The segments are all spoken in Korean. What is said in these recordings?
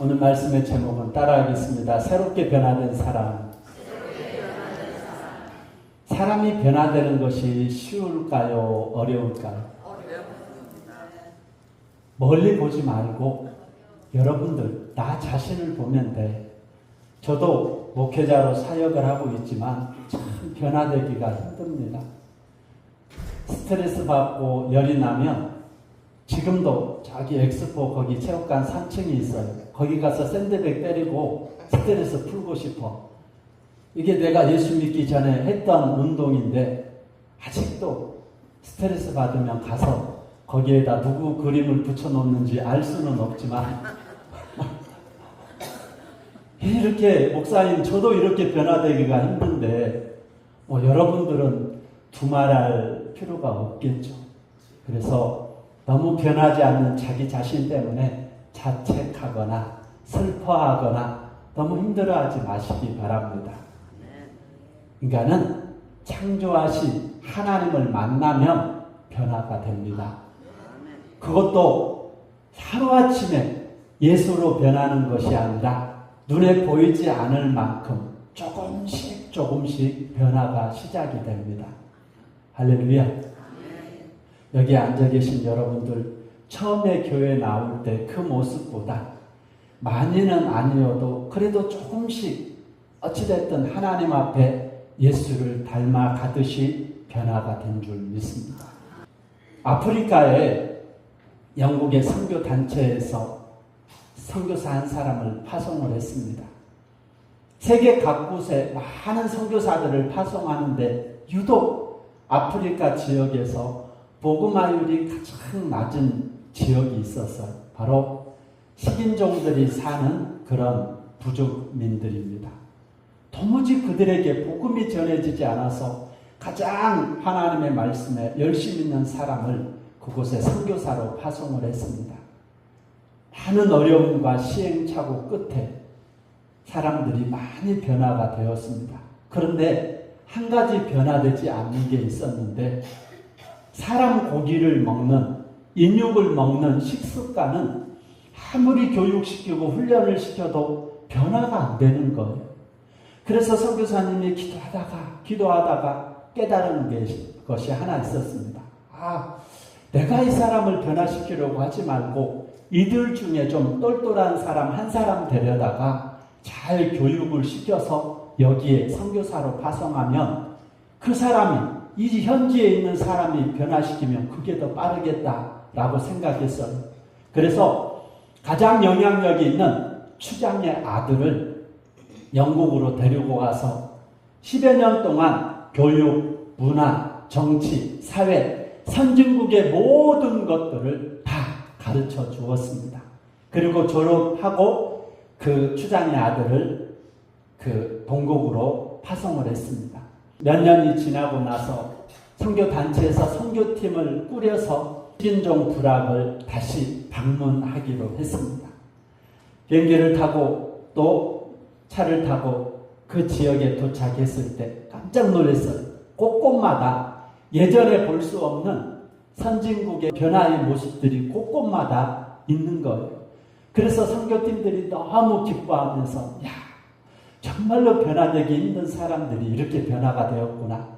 오늘 말씀의 제목은 따라하겠습니다. 새롭게 변화된 사람. 사람이 변화되는 것이 쉬울까요? 어려울까요? 멀리 보지 말고 여러분들 나 자신을 보면 돼. 저도 목회자로 사역을 하고 있지만 참 변화되기가 힘듭니다. 스트레스 받고 열이 나면 지금도 저기 엑스포 거기 체육관 3층이 있어요. 거기 가서 샌드백 때리고 스트레스 풀고 싶어. 이게 내가 예수 믿기 전에 했던 운동인데 아직도 스트레스 받으면 가서 거기에다 누구 그림을 붙여놓는지 알 수는 없지만 이렇게 목사님 저도 이렇게 변화되기가 힘든데 여러분들은 두말할 필요가 없겠죠. 그래서 너무 변하지 않는 자기 자신 때문에 자책하거나 슬퍼하거나 너무 힘들어하지 마시기 바랍니다. 인간은 창조하신 하나님을 만나면 변화가 됩니다. 그것도 하루아침에 예수로 변하는 것이 아니라 눈에 보이지 않을 만큼 조금씩 변화가 시작이 됩니다. 할렐루야. 여기 앉아 계신 여러분들 처음에 교회 나올 때 그 모습보다 많이는 아니어도 그래도 조금씩 어찌됐든 하나님 앞에 예수를 닮아 가듯이 변화가 된 줄 믿습니다. 아프리카에 영국의 선교 단체에서 선교사 한 사람을 파송을 했습니다. 세계 각곳에 많은 선교사들을 파송하는데 유독 아프리카 지역에서 복음화율이 가장 낮은 지역이 있었어요. 바로 식인종들이 사는 그런 부족민들입니다. 도무지 그들에게 복음이 전해지지 않아서 가장 하나님의 말씀에 열심 있는 사람을 그곳에 선교사로 파송을 했습니다. 많은 어려움과 시행착오 끝에 사람들이 많이 변화가 되었습니다. 그런데 한 가지 변화되지 않는 게 있었는데 사람 고기를 먹는 인육을 먹는 식습관은 아무리 교육시키고 훈련을 시켜도 변화가 안 되는 거예요. 그래서 선교사님이 기도하다가 깨달은 것이 하나 있었습니다. 내가 이 사람을 변화시키려고 하지 말고 이들 중에 좀 똘똘한 사람 한 사람 데려다가 잘 교육을 시켜서 여기에 선교사로 파송하면 그 사람이 이 현지에 있는 사람이 변화시키면 그게 더 빠르겠다라고 생각했어요. 그래서 가장 영향력이 있는 추장의 아들을 영국으로 데리고 가서 10여 년 동안 교육, 문화, 정치, 사회, 선진국의 모든 것들을 다 가르쳐 주었습니다. 그리고 졸업하고 그 추장의 아들을 그 본국으로 파송을 했습니다. 몇 년이 지나고 나서 선교단체에서 선교팀을 꾸려서 식인종 부락을 다시 방문하기로 했습니다. 비행기를 타고 또 차를 타고 그 지역에 도착했을 때 깜짝 놀랐어요. 곳곳마다 예전에 볼 수 없는 선진국의 변화의 모습들이 곳곳마다 있는 거예요. 그래서 선교팀들이 너무 기뻐하면서 정말로 변화되기 힘든 사람들이 이렇게 변화가 되었구나.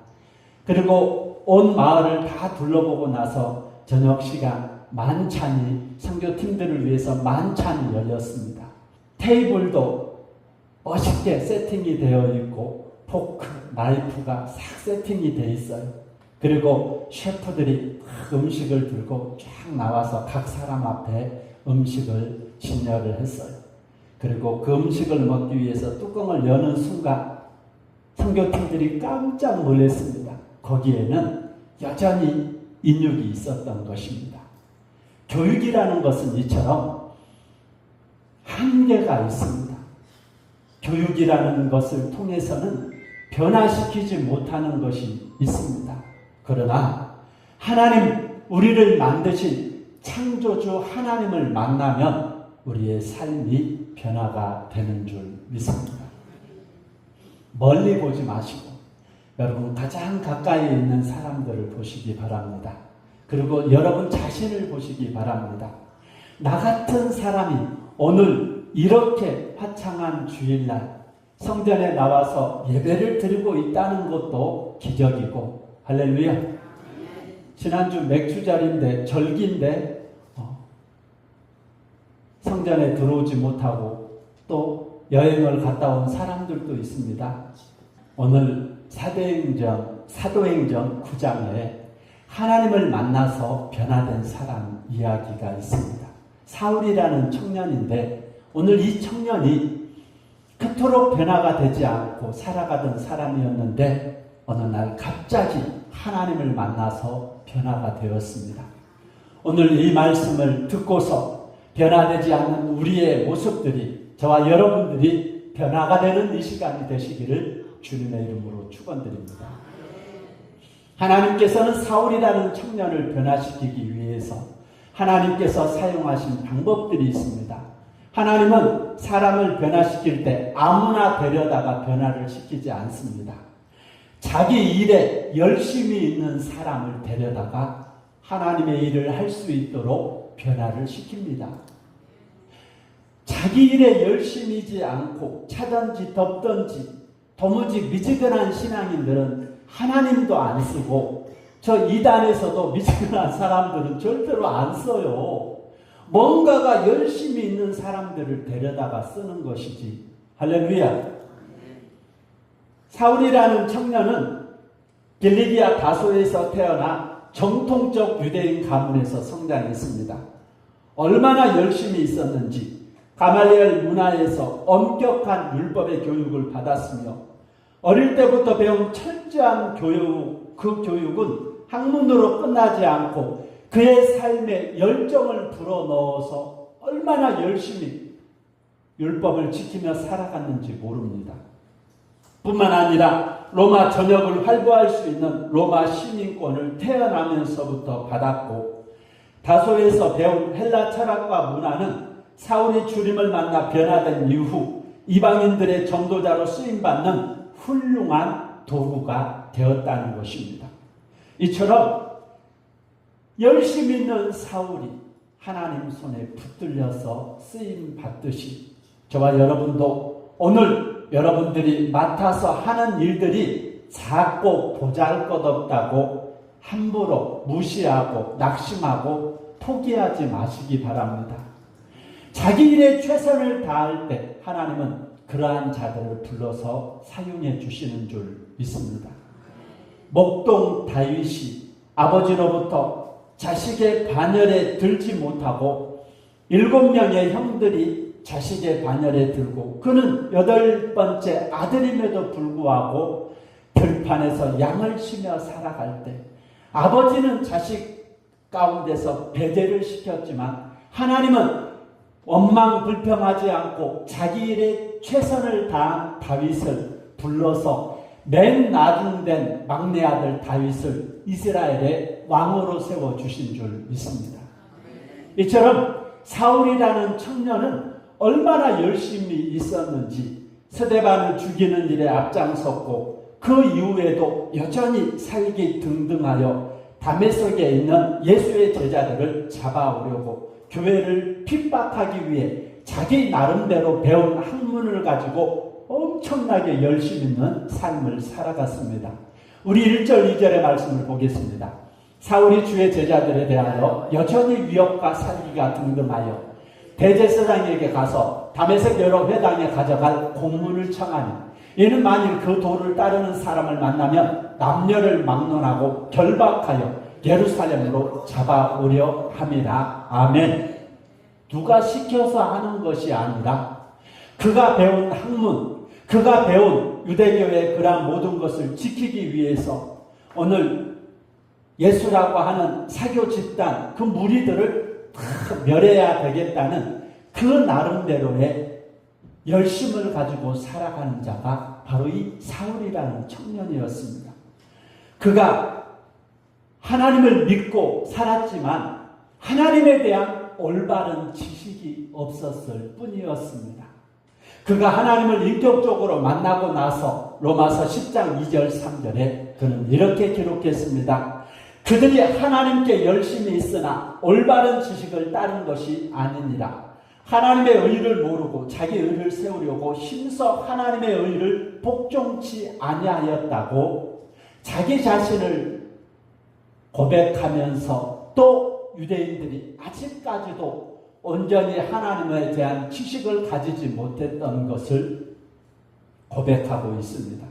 그리고 온 마을을 다 둘러보고 나서 저녁 시간 만찬이 선교팀들을 위해서 만찬이 열렸습니다. 테이블도 멋있게 세팅이 되어 있고 포크, 나이프가 싹 세팅이 되어 있어요. 그리고 셰프들이 음식을 들고 쫙 나와서 각 사람 앞에 음식을 진열을 했어요. 그리고 그 음식을 먹기 위해서 뚜껑을 여는 순간 선교팀들이 깜짝 놀랐습니다. 거기에는 여전히 인육이 있었던 것입니다. 교육이라는 것은 이처럼 한계가 있습니다. 교육이라는 것을 통해서는 변화시키지 못하는 것이 있습니다. 그러나 하나님, 우리를 만드신 창조주 하나님을 만나면 우리의 삶이 변화가 되는 줄 믿습니다. 멀리 보지 마시고 여러분 가장 가까이 있는 사람들을 보시기 바랍니다. 그리고 여러분 자신을 보시기 바랍니다. 나 같은 사람이 오늘 이렇게 화창한 주일날 성전에 나와서 예배를 드리고 있다는 것도 기적이고, 할렐루야. 지난주 맥주절인데, 절기인데 성전에 들어오지 못하고 또 여행을 갔다 온 사람들도 있습니다. 오늘 사도행전 9장에 하나님을 만나서 변화된 사람 이야기가 있습니다. 사울이라는 청년인데 오늘 이 청년이 그토록 변화가 되지 않고 살아가던 사람이었는데 어느 날 갑자기 하나님을 만나서 변화가 되었습니다. 오늘 이 말씀을 듣고서 변화되지 않는 우리의 모습들이, 저와 여러분들이 변화가 되는 이 시간이 되시기를 주님의 이름으로 축원드립니다. 하나님께서는 사울이라는 청년을 변화시키기 위해서 하나님께서 사용하신 방법들이 있습니다. 하나님은 사람을 변화시킬 때 아무나 데려다가 변화를 시키지 않습니다. 자기 일에 열심히 있는 사람을 데려다가 하나님의 일을 할 수 있도록 변화를 시킵니다. 자기 일에 열심히지 않고 차든지 덥든지 도무지 미지근한 신앙인들은 하나님도 안 쓰고, 저 이단에서도 미지근한 사람들은 절대로 안 써요. 뭔가가 열심히 있는 사람들을 데려다가 쓰는 것이지. 할렐루야. 사울이라는 청년은 길리기아 다소에서 태어나 정통적 유대인 가문에서 성장했습니다. 얼마나 열심히 있었는지 가말리엘 문화에서 엄격한 율법의 교육을 받았으며 어릴 때부터 배운 철저한 교육, 그 교육은 학문으로 끝나지 않고 그의 삶에 열정을 불어넣어서 얼마나 열심히 율법을 지키며 살아갔는지 모릅니다. 뿐만 아니라 로마 전역을 활보할 수 있는 로마 시민권을 태어나면서부터 받았고, 다소에서 배운 헬라 철학과 문화는 사울이 주님을 만나 변화된 이후 이방인들의 전도자로 쓰임받는 훌륭한 도구가 되었다는 것입니다. 이처럼 열심히 있는 사울이 하나님 손에 붙들려서 쓰임받듯이 저와 여러분도 오늘 여러분들이 맡아서 하는 일들이 작고 보잘것없다고 함부로 무시하고 낙심하고 포기하지 마시기 바랍니다. 자기 일에 최선을 다할 때 하나님은 그러한 자들을 불러서 사용해 주시는 줄 믿습니다. 목동 다윗이 아버지로부터 자식의 반열에 들지 못하고 7명의 형들이 자식의 반열에 들고, 그는 8번째 아들임에도 불구하고 들판에서 양을 치며 살아갈 때 아버지는 자식 가운데서 배제를 시켰지만 하나님은 원망불평하지 않고 자기 일에 최선을 다한 다윗을 불러서 맨 나중된 막내 아들 다윗을 이스라엘의 왕으로 세워주신 줄 믿습니다. 이처럼 사울이라는 청년은 얼마나 열심히 있었는지 스데반을 죽이는 일에 앞장섰고, 그 이후에도 여전히 살기 등등하여 다메섹에 있는 예수의 제자들을 잡아오려고 교회를 핍박하기 위해 자기 나름대로 배운 학문을 가지고 엄청나게 열심히 있는 삶을 살아갔습니다. 우리 1절 2절의 말씀을 보겠습니다. 사울이 주의 제자들에 대하여 여전히 위협과 살기가 등등하여 대제사장에게 가서 다메섹 여러 회당에 가져갈 공문을 청하니, 이는 만일 그 도를 따르는 사람을 만나면 남녀를 막론하고 결박하여 예루살렘으로 잡아오려 함이라. 아멘. 누가 시켜서 하는 것이 아니라 그가 배운 학문, 그가 배운 유대교의 그러한 모든 것을 지키기 위해서 오늘 예수라고 하는 사교 집단, 그 무리들을 다 멸해야 되겠다는 그 나름대로의 열심을 가지고 살아가는 자가 바로 이 사울이라는 청년이었습니다. 그가 하나님을 믿고 살았지만 하나님에 대한 올바른 지식이 없었을 뿐이었습니다. 그가 하나님을 인격적으로 만나고 나서 로마서 10장 2절 3절에 그는 이렇게 기록했습니다. 그들이 하나님께 열심히 있으나 올바른 지식을 따른 것이 아니니라. 하나님의 의를 모르고 자기 의를 세우려고 힘써 하나님의 의를 복종치 아니하였다고 자기 자신을 고백하면서 또 유대인들이 아직까지도 온전히 하나님에 대한 지식을 가지지 못했던 것을 고백하고 있습니다.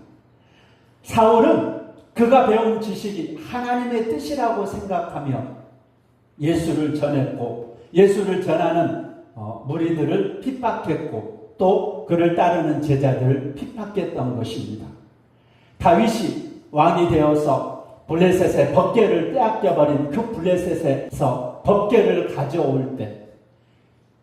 사울은 그가 배운 지식이 하나님의 뜻이라고 생각하며 예수를 전했고 예수를 전하는 무리들을 핍박했고 또 그를 따르는 제자들을 핍박했던 것입니다. 다윗이 왕이 되어서 블레셋의 법궤를 빼앗겨버린 그 블레셋에서 법궤를 가져올 때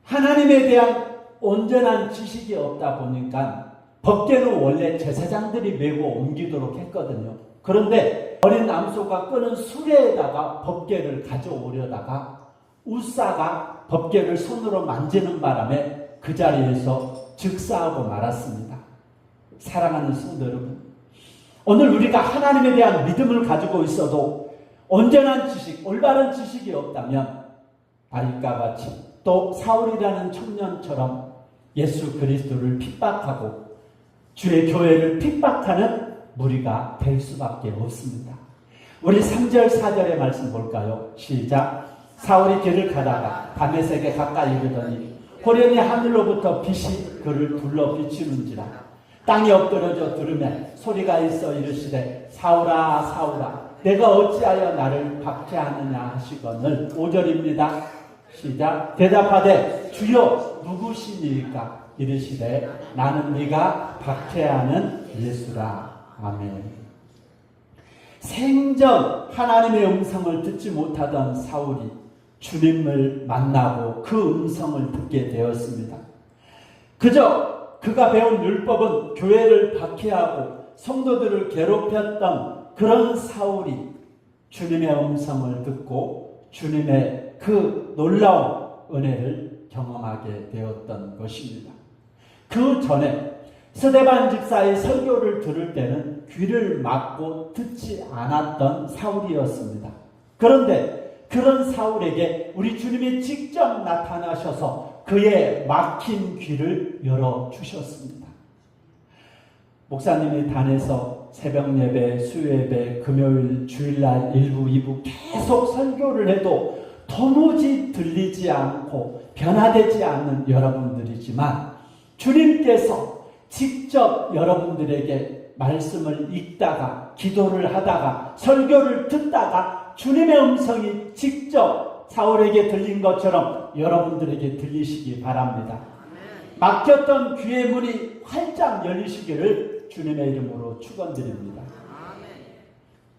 하나님에 대한 온전한 지식이 없다 보니까 법궤를 원래 제사장들이 메고 옮기도록 했거든요. 그런데 어린 암소가 끄는 수레에다가 법궤를 가져오려다가 우사가 법궤를 손으로 만지는 바람에 그 자리에서 즉사하고 말았습니다. 사랑하는 성도 여러분, 오늘 우리가 하나님에 대한 믿음을 가지고 있어도 온전한 지식, 올바른 지식이 없다면 다윗과 같이 또 사울이라는 청년처럼 예수 그리스도를 핍박하고 주의 교회를 핍박하는 무리가 될 수밖에 없습니다. 우리 3절 4절의 말씀 볼까요? 시작. 사울이 길을 가다가 다메섹에 가까이 이르더니 호련히 하늘로부터 빛이 그를 둘러 비추는지라. 땅이 엎드러져 들으면 소리가 있어 이르시되 사울아 사울아 내가 어찌하여 나를 박해하느냐 하시거늘. 5절입니다. 시작. 대답하되 주여 누구시니까? 이르시되 나는 네가 박해하는 예수라. 아멘. 생전 하나님의 음성을 듣지 못하던 사울이 주님을 만나고 그 음성을 듣게 되었습니다. 그저 그가 배운 율법은 교회를 박해하고 성도들을 괴롭혔던 그런 사울이 주님의 음성을 듣고 주님의 그 놀라운 은혜를 경험하게 되었던 것입니다. 그 전에 스데반 집사의 설교를 들을 때는 귀를 막고 듣지 않았던 사울이었습니다. 그런데 그런 사울에게 우리 주님이 직접 나타나셔서 그의 막힌 귀를 열어주셨습니다. 목사님이 단에서 새벽 예배, 수요 예배, 금요일, 주일날 1부, 2부 계속 설교를 해도 도무지 들리지 않고 변화되지 않는 여러분들이지만 주님께서 직접 여러분들에게 말씀을 읽다가 기도를 하다가 설교를 듣다가 주님의 음성이 직접 사울에게 들린 것처럼 여러분들에게 들리시기 바랍니다. 막혔던 귀의 문이 활짝 열리시기를 주님의 이름으로 축원드립니다.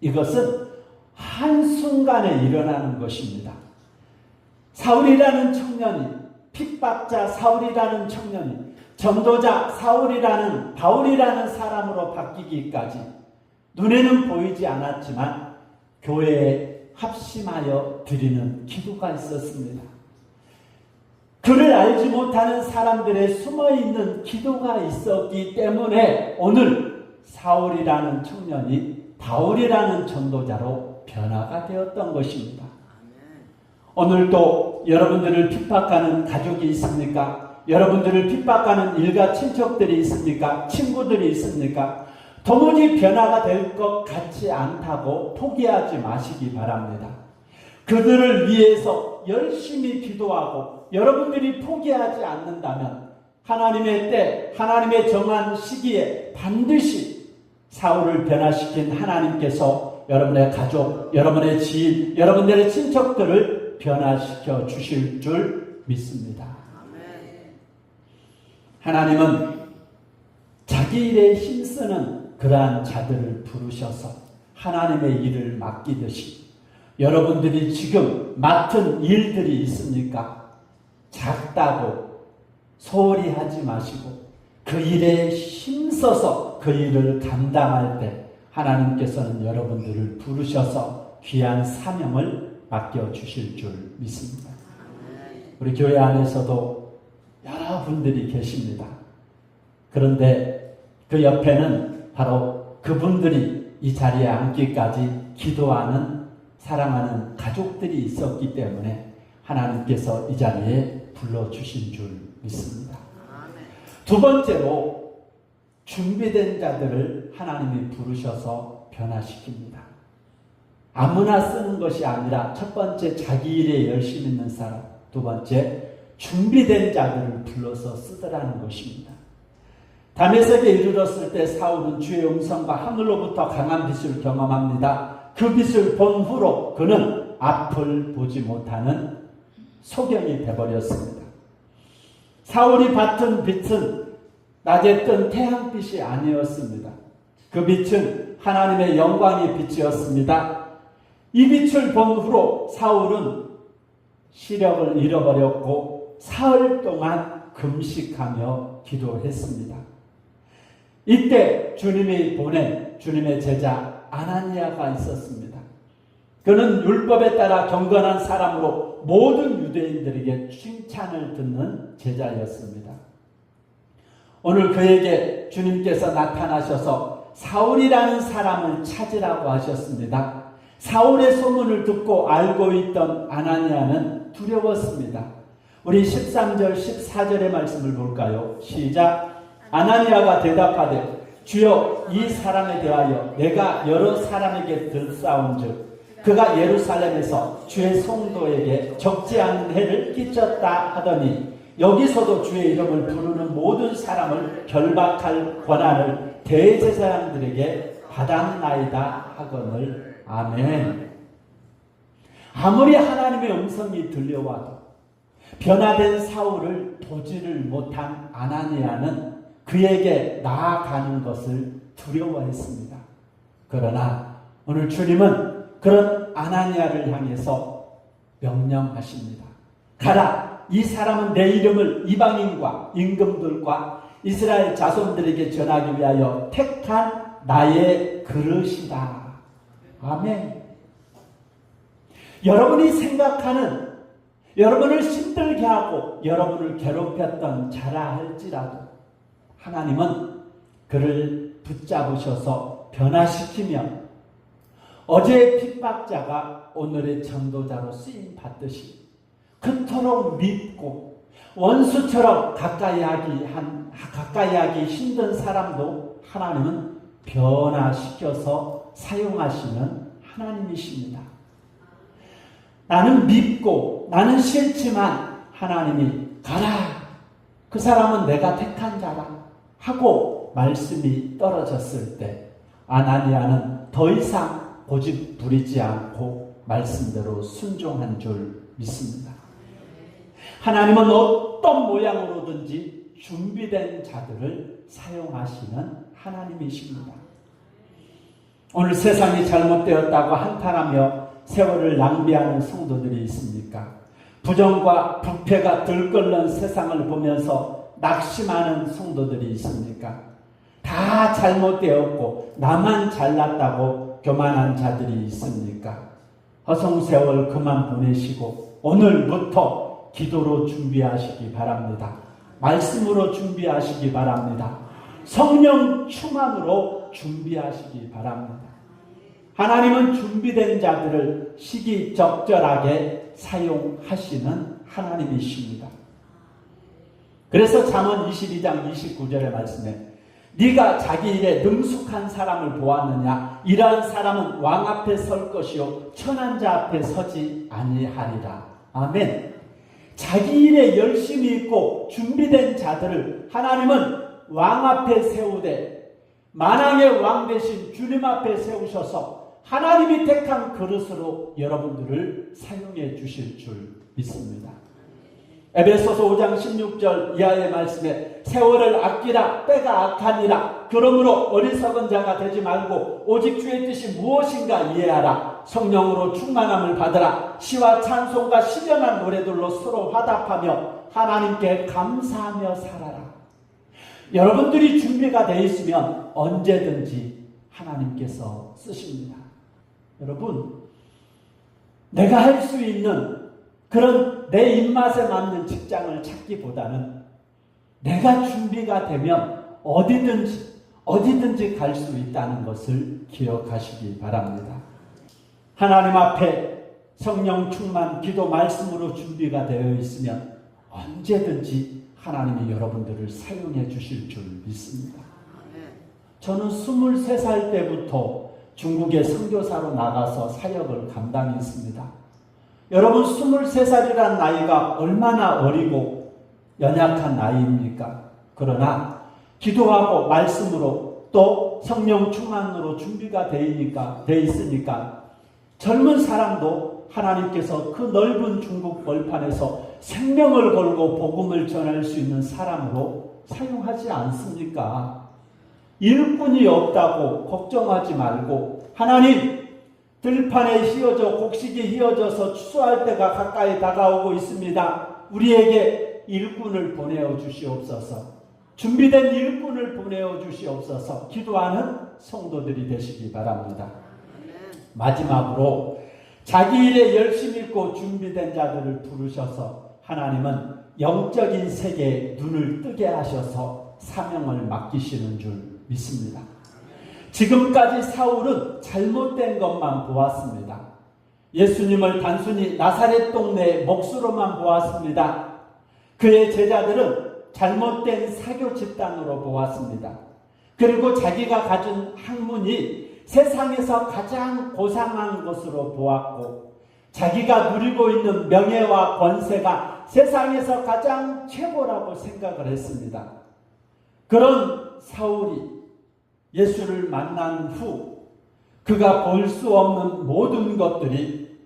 이것은 한순간에 일어나는 것입니다. 사울이라는 청년이, 핍박자 사울이라는 청년이 전도자 사울이라는 바울이라는 사람으로 바뀌기까지 눈에는 보이지 않았지만 교회에 합심하여 드리는 기도가 있었습니다. 그를 알지 못하는 사람들의 숨어있는 기도가 있었기 때문에 오늘 사울이라는 청년이 바울이라는 전도자로 변화가 되었던 것입니다. 오늘도 여러분들을 핍박하는 가족이 있습니까? 여러분들을 핍박하는 일가 친척들이 있습니까? 친구들이 있습니까? 도무지 변화가 될 것 같지 않다고 포기하지 마시기 바랍니다. 그들을 위해서 열심히 기도하고 여러분들이 포기하지 않는다면 하나님의 때, 하나님의 정한 시기에 반드시 사울을 변화시킨 하나님께서 여러분의 가족, 여러분의 지인, 여러분들의 친척들을 변화시켜 주실 줄 믿습니다. 하나님은 자기 일에 힘쓰는 그러한 자들을 부르셔서 하나님의 일을 맡기듯이 여러분들이 지금 맡은 일들이 있습니까? 작다고 소홀히 하지 마시고 그 일에 힘써서 그 일을 감당할 때 하나님께서는 여러분들을 부르셔서 귀한 사명을 맡겨주실 줄 믿습니다. 우리 교회 안에서도 여러분들이 계십니다. 그런데 그 옆에는 바로 그분들이 이 자리에 앉기까지 기도하는 사랑하는 가족들이 있었기 때문에 하나님께서 이 자리에 불러주신 줄 믿습니다. 두 번째로 준비된 자들을 하나님이 부르셔서 변화시킵니다. 아무나 쓰는 것이 아니라 첫 번째 자기 일에 열심 있는 사람, 두 번째 준비된 자들을 불러서 쓰더라는 것입니다. 다메섹에 이르렀을 때 사울은 주의 음성과 하늘로부터 강한 빛을 경험합니다. 그 빛을 본 후로 그는 앞을 보지 못하는 소경이 되어버렸습니다. 사울이 받은 빛은 낮에 뜬 태양빛이 아니었습니다. 그 빛은 하나님의 영광의 빛이었습니다. 이 빛을 본 후로 사울은 시력을 잃어버렸고 사흘 동안 금식하며 기도했습니다. 이때 주님이 보낸 주님의 제자 아나니아가 있었습니다. 그는 율법에 따라 경건한 사람으로 모든 유대인들에게 칭찬을 듣는 제자였습니다. 오늘 그에게 주님께서 나타나셔서 사울이라는 사람을 찾으라고 하셨습니다. 사울의 소문을 듣고 알고 있던 아나니아는 두려웠습니다. 우리 13절 14절의 말씀을 볼까요? 시작. 아나니아가 대답하되 주여 이 사람에 대하여 내가 여러 사람에게 들싸운즉 그가 예루살렘에서 주의 성도에게 적지 않은 해를 끼쳤다 하더니 여기서도 주의 이름을 부르는 모든 사람을 결박할 권한을 대제사장들에게 받았나이다 하거늘. 아멘. 아무리 하나님의 음성이 들려와도 변화된 사울을 보지를 못한 아나니아는 그에게 나아가는 것을 두려워했습니다. 그러나 오늘 주님은 그런 아나니아를 향해서 명령하십니다. 가라! 이 사람은 내 이름을 이방인과 임금들과 이스라엘 자손들에게 전하기 위하여 택한 나의 그릇이다. 아멘. 여러분이 생각하는, 여러분을 힘들게 하고 여러분을 괴롭혔던 자라 할지라도 하나님은 그를 붙잡으셔서 변화시키며 어제의 핍박자가 오늘의 전도자로 쓰임 받듯이 그토록 믿고 원수처럼 가까이 하기 힘든 사람도 하나님은 변화시켜서 사용하시는 하나님이십니다. 나는 믿고 나는 싫지만 하나님이 가라. 그 사람은 내가 택한 자라. 하고 말씀이 떨어졌을 때 아나니아는 더 이상 고집 부리지 않고 말씀대로 순종한 줄 믿습니다. 하나님은 어떤 모양으로든지 준비된 자들을 사용하시는 하나님이십니다. 오늘 세상이 잘못되었다고 한탄하며 세월을 낭비하는 성도들이 있습니까? 부정과 부패가 들끓는 세상을 보면서 낙심하는 성도들이 있습니까? 다 잘못되었고 나만 잘났다고 교만한 자들이 있습니까? 허송세월 그만 보내시고 오늘부터 기도로 준비하시기 바랍니다. 말씀으로 준비하시기 바랍니다. 성령 충만으로 준비하시기 바랍니다. 하나님은 준비된 자들을 시기적절하게 사용하시는 하나님이십니다. 그래서 잠언 22장 29절의 말씀에 네가 자기 일에 능숙한 사람을 보았느냐? 이러한 사람은 왕 앞에 설 것이요 천한 자 앞에 서지 아니하리라. 아멘. 자기 일에 열심히 있고 준비된 자들을 하나님은 왕 앞에 세우되 만왕의 왕 되신 주님 앞에 세우셔서 하나님이 택한 그릇으로 여러분들을 사용해 주실 줄 믿습니다. 에베소서 5장 16절 이하의 말씀에 세월을 아끼라 때가 악하니라. 그러므로 어리석은 자가 되지 말고 오직 주의 뜻이 무엇인가 이해하라. 성령으로 충만함을 받으라. 시와 찬송과 신령한 노래들로 서로 화답하며 하나님께 감사하며 살아라. 여러분들이 준비가 되어 있으면 언제든지 하나님께서 쓰십니다. 여러분, 내가 할 수 있는 그런 내 입맛에 맞는 직장을 찾기보다는 내가 준비가 되면 어디든지 갈 수 있다는 것을 기억하시기 바랍니다. 하나님 앞에 성령 충만 기도 말씀으로 준비가 되어 있으면 언제든지 하나님이 여러분들을 사용해 주실 줄 믿습니다. 저는 23살 때부터 중국에 선교사로 나가서 사역을 감당했습니다. 여러분 23살이란 나이가 얼마나 어리고 연약한 나이입니까? 그러나 기도하고 말씀으로 또 성령 충만으로 준비가 돼 있으니까 젊은 사람도 하나님께서 그 넓은 중국 벌판에서 생명을 걸고 복음을 전할 수 있는 사람으로 사용하지 않습니까? 일꾼이 없다고 걱정하지 말고 하나님 들판에 휘어져 곡식이 휘어져서 추수할 때가 가까이 다가오고 있습니다. 우리에게 일꾼을 보내어 주시옵소서. 준비된 일꾼을 보내어 주시옵소서. 기도하는 성도들이 되시기 바랍니다. 마지막으로 자기 일에 열심히 있고 준비된 자들을 부르셔서 하나님은 영적인 세계에 눈을 뜨게 하셔서 사명을 맡기시는 줄 믿습니다. 지금까지 사울은 잘못된 것만 보았습니다. 예수님을 단순히 나사렛 동네의 목수로만 보았습니다. 그의 제자들은 잘못된 사교 집단으로 보았습니다. 그리고 자기가 가진 학문이 세상에서 가장 고상한 것으로 보았고 자기가 누리고 있는 명예와 권세가 세상에서 가장 최고라고 생각을 했습니다. 그런 사울이 예수를 만난 후 그가 볼 수 없는 모든 것들이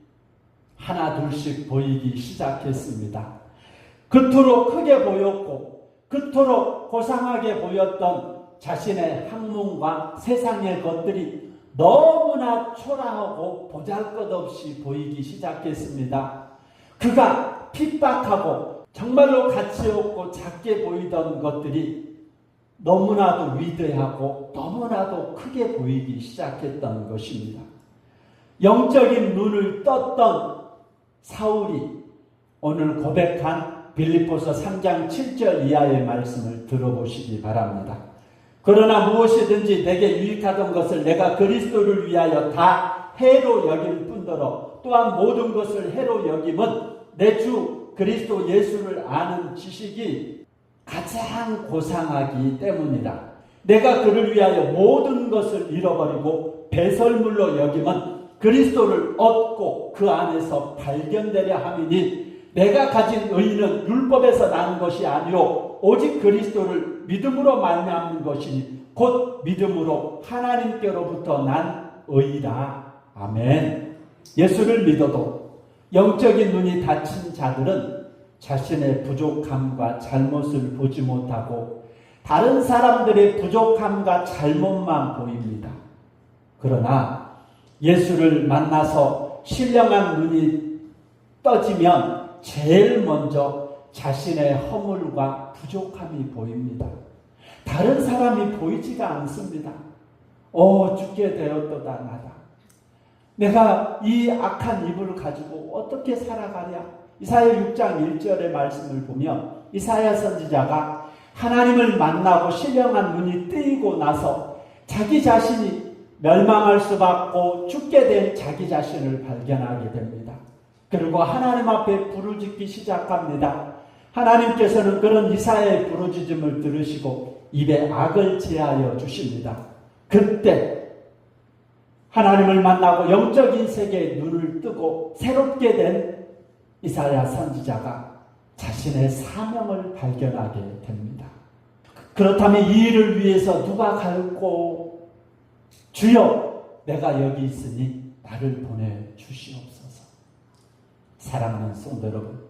하나 둘씩 보이기 시작했습니다. 그토록 크게 보였고 그토록 고상하게 보였던 자신의 학문과 세상의 것들이 너무나 초라하고 보잘것없이 보이기 시작했습니다. 그가 핍박하고 정말로 가치 없고 작게 보이던 것들이 너무나도 위대하고 너무나도 크게 보이기 시작했던 것입니다. 영적인 눈을 떴던 사울이 오늘 고백한 빌립보서 3장 7절 이하의 말씀을 들어보시기 바랍니다. 그러나 무엇이든지 내게 유익하던 것을 내가 그리스도를 위하여 다 해로 여길 뿐더러 또한 모든 것을 해로 여김은 내 주 그리스도 예수를 아는 지식이 가장 고상하기 때문이라. 내가 그를 위하여 모든 것을 잃어버리고 배설물로 여김은 그리스도를 얻고 그 안에서 발견되려 함이니 내가 가진 의는 율법에서 나는 것이 아니요 오직 그리스도를 믿음으로 말미암는 것이니 곧 믿음으로 하나님께로부터 난 의라. 아멘. 예수를 믿어도 영적인 눈이 닫힌 자들은 자신의 부족함과 잘못을 보지 못하고 다른 사람들의 부족함과 잘못만 보입니다. 그러나 예수를 만나서 신령한 눈이 떠지면 제일 먼저 자신의 허물과 부족함이 보입니다. 다른 사람이 보이지가 않습니다. 죽게 되었도다 나다. 내가 이 악한 입을 가지고 어떻게 살아가랴. 이사야 6장 1절의 말씀을 보면 이사야 선지자가 하나님을 만나고 신령한 눈이 뜨이고 나서 자기 자신이 멸망할 수밖에 죽게 된 자기 자신을 발견하게 됩니다. 그리고 하나님 앞에 부르짖기 시작합니다. 하나님께서는 그런 이사야의 부르짖음을 들으시고 입에 악을 제하여 주십니다. 그때 하나님을 만나고 영적인 세계에 눈을 뜨고 새롭게 된 이사야 선지자가 자신의 사명을 발견하게 됩니다. 그렇다면 이 일을 위해서 누가 갈고 주여 내가 여기 있으니 나를 보내주시옵소서. 사랑하는 성도 여러분,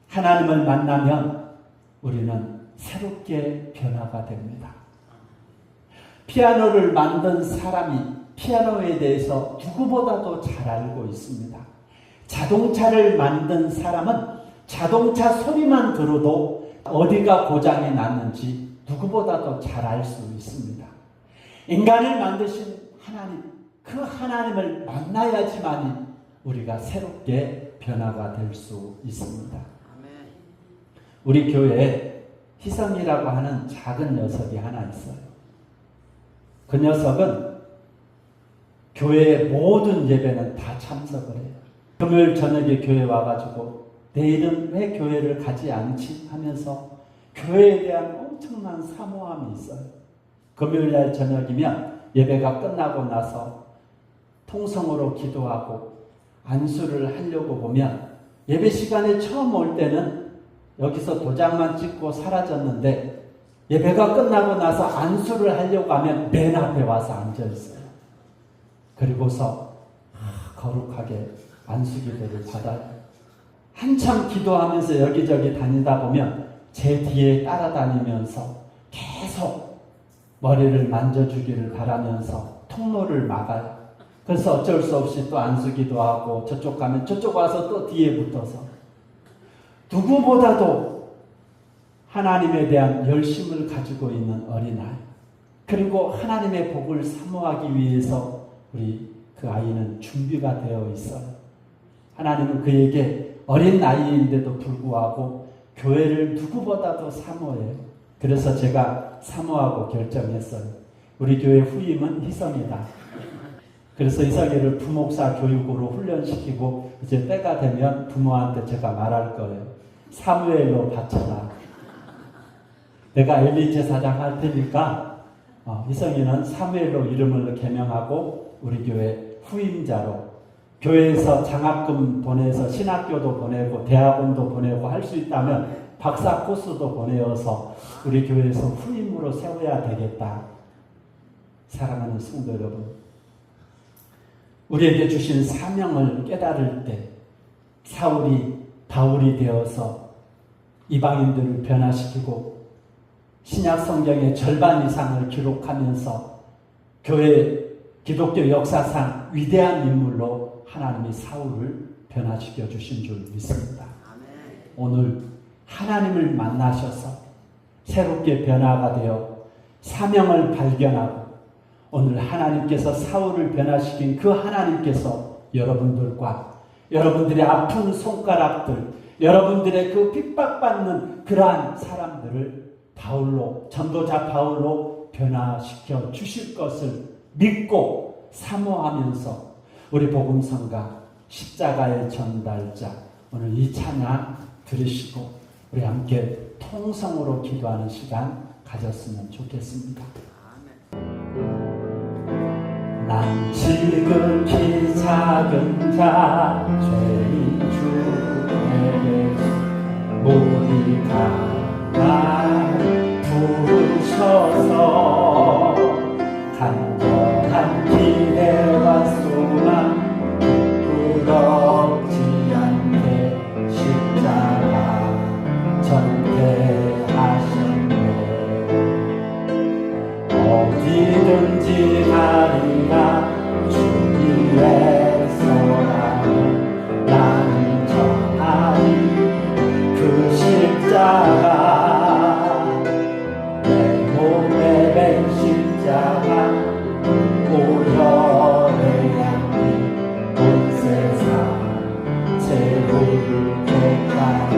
하나님을 만나면 우리는 새롭게 변화가 됩니다. 피아노를 만든 사람이 피아노에 대해서 누구보다도 잘 알고 있습니다. 자동차를 만든 사람은 자동차 소리만 들어도 어디가 고장이 났는지 누구보다도 잘 알 수 있습니다. 인간을 만드신 하나님, 그 하나님을 만나야지만이 우리가 새롭게 변화가 될 수 있습니다. 우리 교회에 희성이라고 하는 작은 녀석이 하나 있어요. 그 녀석은 교회의 모든 예배는 다 참석을 해요. 금요일 저녁에 교회 와가지고 내일은 왜 교회를 가지 않지? 하면서 교회에 대한 엄청난 사모함이 있어요. 금요일날 저녁이면 예배가 끝나고 나서 통성으로 기도하고 안수를 하려고 보면 예배 시간에 처음 올 때는 여기서 도장만 찍고 사라졌는데 예배가 끝나고 나서 안수를 하려고 하면 맨 앞에 와서 앉아있어요. 그리고서 거룩하게 안수기도를 받아요. 한참 기도하면서 여기저기 다니다 보면 제 뒤에 따라다니면서 계속 머리를 만져주기를 바라면서 통로를 막아요. 그래서 어쩔 수 없이 또 안수기도 하고 저쪽 가면 저쪽 와서 또 뒤에 붙어서 누구보다도 하나님에 대한 열심을 가지고 있는 어린아이, 그리고 하나님의 복을 사모하기 위해서 우리 그 아이는 준비가 되어 있어요. 하나님은 그에게 어린 나이인데도 불구하고 교회를 누구보다도 사모해요. 그래서 제가 사모하고 결정했어요. 우리 교회 후임은 희성이다. 그래서 희성이를 부목사 교육으로 훈련시키고 이제 때가 되면 부모한테 제가 말할 거예요. 사무엘로 바쳐라. 내가 엘리 제사장 할 테니까 희성이는 사무엘로 이름을 개명하고 우리 교회 후임자로, 교회에서 장학금 보내서 신학교도 보내고 대학원도 보내고 할 수 있다면 박사 코스도 보내어서 우리 교회에서 후임으로 세워야 되겠다. 사랑하는 성도 여러분, 우리에게 주신 사명을 깨달을 때 사울이 바울이 되어서 이방인들을 변화시키고 신약 성경의 절반 이상을 기록하면서 교회 기독교 역사상 위대한 인물로 하나님이 사울을 변화시켜 주신 줄 믿습니다. 오늘 하나님을 만나셔서 새롭게 변화가 되어 사명을 발견하고 오늘 하나님께서 사울을 변화시킨 그 하나님께서 여러분들과 여러분들의 아픈 손가락들, 여러분들의 그 핍박받는 그러한 사람들을 바울로, 전도자 바울로 변화시켜 주실 것을 믿고 사모하면서 우리 복음성가 십자가의 전달자 오늘 이 찬양 들으시고 우리 함께 통성으로 기도하는 시간 가졌으면 좋겠습니다. 난 지극히 작은 자 죄인 중에 모니가 날 부르셔서 간절한 기대와 소망 부럽지 않게 십자가 전폐하셨네. 어디든지 가리라 주 위에서라면 나는 전하리 그 십자가, 내 몸에 밴 십자가 오열의 양이 온 세상 채울 때까지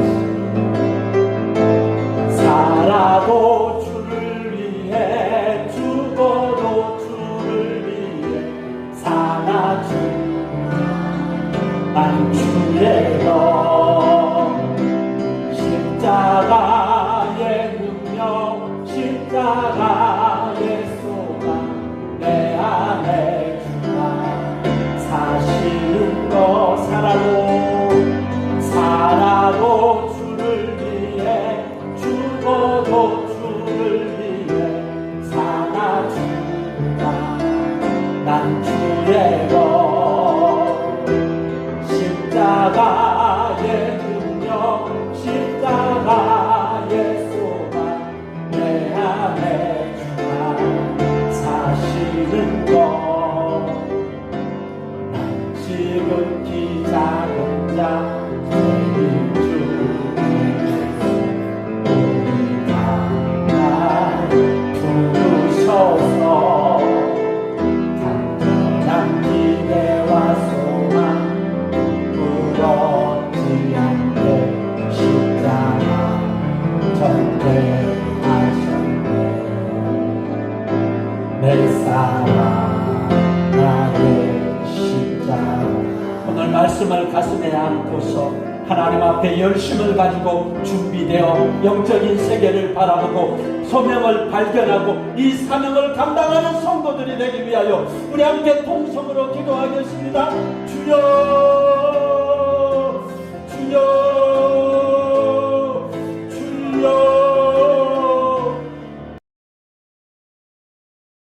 살아도 주를 위해 죽어도 주를 위해 사나 주 난 주의 영 십자가의 능력 십자가의 소망 내 안에 주가 사시는 거 살아도 주를 위해 죽어도 주를 위해 사나 주가 난 주의 것 십자가의 능력 십자가의 소망 내 안에 주가 사시는 것, 난 지극히 작은 자 죄인 중에 우리가 날 부르셔서 간절한 기대와 소망 부럽지 않게 십자가 전폐하셨네. 내 사랑 나의 십자가. 오늘 말씀을 가슴에 안고서 하나님 앞에 열심을 가지고 준비되어 영적인 세계를 바라보고 소명을 발견하고 이 사명을 감당하는 성도들이 되기 위하여 우리 함께 통성으로 기도하겠습니다. 주여